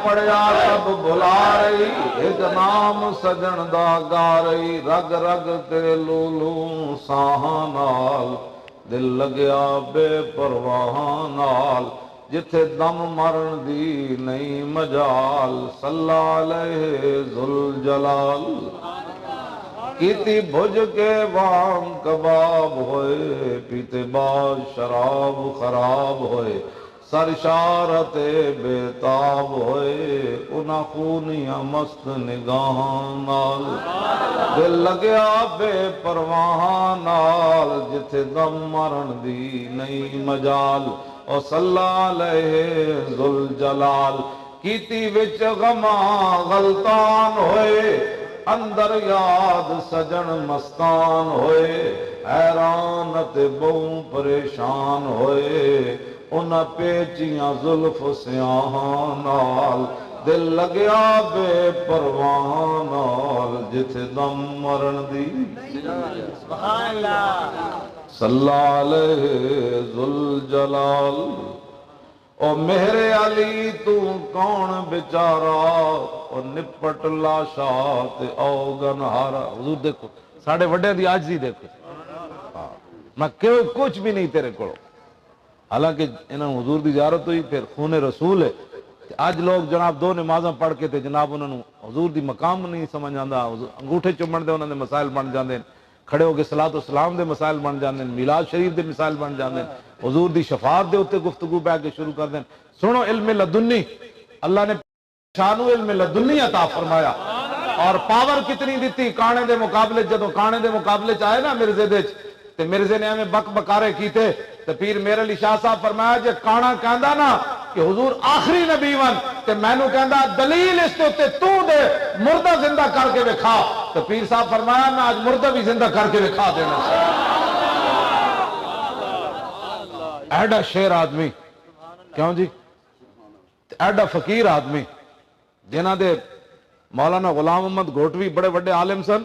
پڑیا سب بھلا رہی ایک نام سجن دا گا رہی رگ رگ تے لولو ساہاں نال دل لگیا بے پرواہ نال جتھے دم مرن دی نہیں مجال صلی علیہ ذوالجلال کیتی بھج کے وام کباب ہوئے پیتے بعد شراب خراب ہوئے سرشارت بے تاب ہوئے انہاں خونیاں مست نگاہاں نال دل لگیا بے پرواہ نال جتھے دم مرن دی نہیں مجال او صلی علیہ ذوالجلال کیتی وچ غماں غلطان ہوئے اندر یاد سجن مستان ہوئے حیران تے بہوں پریشان ہوئے انہاں پیچیاں زلف سیاہاں نال دل لگیا بے پرواہ نال جتھے دم مرن دی سبحان اللہ صلی علیہ ذوالجلال او مہر علی تو کون بیچارا او نپٹ لاشا تے اوگن ہارا حضور دیکھو ساڑھے وڈے دی عاجزی دیکھو میں کچھ بھی نہیں تیرے کو حالانکہ انہوں حضور دی زیارت ہوئی پھر خون رسول ہے آج لوگ جناب دو نمازاں پڑھ کے تے جناب انہوں نے حضور دی مقام نہیں سمجھ آندا انگوٹھے چمن دے انہوں نے مسائل بن جاندے کھڑے ہو کے صلاۃ و سلام دے مسائل بن جاندے میلاد شریف دے مسائل بن جاندے حضور دی شفاعت دے اوتے گفتگو بیٹھ کے شروع کر دیں سنو علم لدنی اللہ نے شانو علم لدنی عطا فرمایا اور پاور کتنی دیتی کانے دے مقابلے جدوں کانے دے مقابلے چاہے نا مرزے دے تے مرزے نے ہمیں بک بکارے کیتے تے پیر میرے علی شاہ صاحب فرمایا جے کانا کہندا نا کہ حضور آخری نبی ون تے مینوں کہندا دلیل اس تے تو دے مردہ زندہ کر کے دکھا تو پیر صاحب فرمایا میں آج مردہ بھی زندہ کر کے دکھا دینا ایڈا شیر آدمی کیوں جی ایڈا فقیر آدمی جنہ دے مولانا غلام محمد گھوٹوی بڑے بڑے عالم سن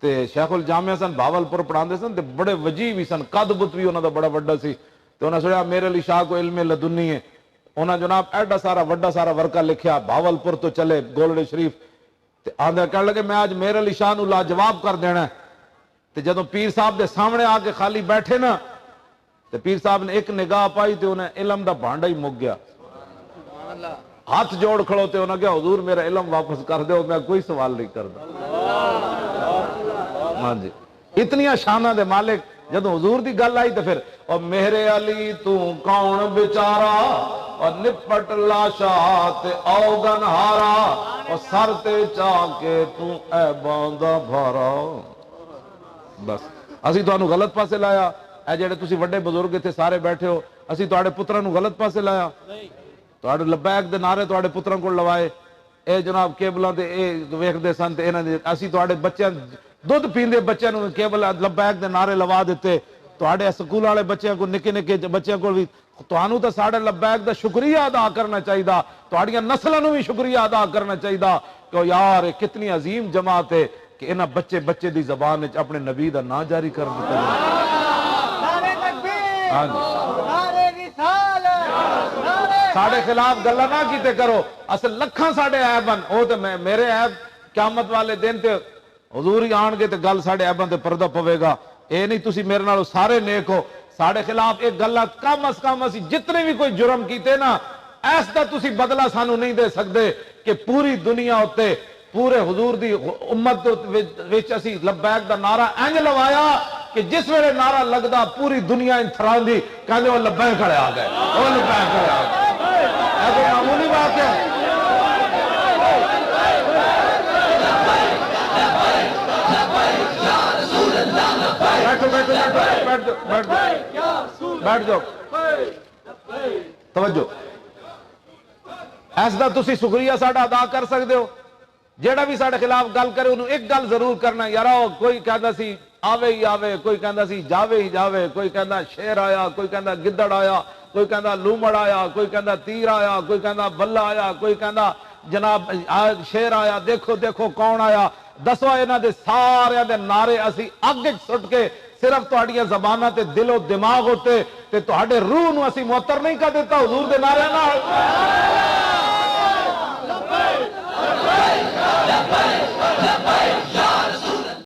تے شیخ الجامعہ سن باولپور پڑھاندے سن تے بڑے وجیح بھی سن قد بت بھی انہاں دا بڑا بڑا سی تے انہاں سنیا میرے علی شاہ کو علم لدنی ہے انہاں جناب ایڈا سارا وڈا سارا ورقہ لکھیا باولپور تو چلے گولڑے شریف تے آندے کہنے لگے میں آج میرے علی شاہ نو لاجواب کر دینا ہے تے جدوں پیر صاحب دے سامنے آ کے خالی بیٹھے نا تے پیر صاحب نے ایک نگاہ پائی تے انہیں علم دا بھانڈا ہی مک گیا ہاتھ جوڑ کھڑو تے انہاں کہا حضور میرا علم واپس کر دے میں کوئی سوال نہیں کردا ہاں جی اتنی شانہ دے مالک جدوں حضور دی گل آئی تے پھر اور مہر علی تو کون بیچارا اور نپٹ لاشا تے اوگن ہارا اور سر تے چاہ کے تو اے باندہ بھارا بس اسی تو انہوں غلط پاسے لایا اے جڑے تسی وڈے بزرگ تھے سارے بیٹھے ہو اسی تو آڑے پترانوں غلط پاسے لایا تو آڑے لبیک دے نعرے تو آڑے پتران کو لوائے اے جناب کیبلہ دے اے ویخ دے سن تے اسی تو آڑے بچے دودھ پیندے بچے نو کیبل لبیک دے نعرے لوا دیتے تو آڑے سکول والے بچے کو نکے نکے بچے کو بھی تو آنو تو ساڑھے لبیک دا شکریہ ادا کرنا چاہیے تو آڑیاں نسلوں بھی شکریہ ادا کرنا چاہیے کہ یار کتنی عظیم جماعت ہے کہ انہاں بچے بچے دی زبان اپنے نبی دا نا جاری کر دیتا ہے ساڑھے خلاف گلہ نہ کیتے کرو اصل لکھاں ساڑھے عیبن او تے میرے عیب قیامت والے دن تے حضور ہی آن گے تے گل ساڑھے عیبن تے پردہ پوے گا اے نہیں تسی میرے نالو سارے نیک ہو ساڑھے خلاف ایک گلہ کم از کم اسی جتنے بھی کوئی جرم کیتے نا ایسا تسی بدلہ سانو نہیں دے سکتے کہ پوری دنیا ہوتے پورے حضور دی امت وچ اسی لبیک دا نعرہ انج لوایا کہ جس ویلے نعرہ لگدا پوری دنیا انتھران دی کہندے وہ لبیک کھڑے آ گئے وہ لبیک کھڑے آ گئے اے کوئی معمولی بات ہے بیٹھ جاؤ توجہ ایسا تسی شکریہ ساڑھا ادا کر سکتے ہو جیڑا بھی ساڑھے خلاف گل کرے انہوں ایک گل ضرور کرنا یارا کوئی کہندا سی آوے ہی آوے کوئی کہندا سی جاوے ہی جاوے کوئی کہندا شیر آیا کوئی کہندا گدڑ آیا کوئی کہندا لومڑ آیا کوئی کہندا تیر آیا کوئی کہندا بلہ آیا کوئی کہندا جناب شیر آیا دیکھو دیکھو کون آیا دسو انہاں دے سارے دے نعرے اسی اگ سٹ کے صرف تہاڈیاں زباناں تے دل و دماغ ہوتے تے تہاڈے روح نو اسی معطر نہیں کر دیتا حضور دے نعرے نال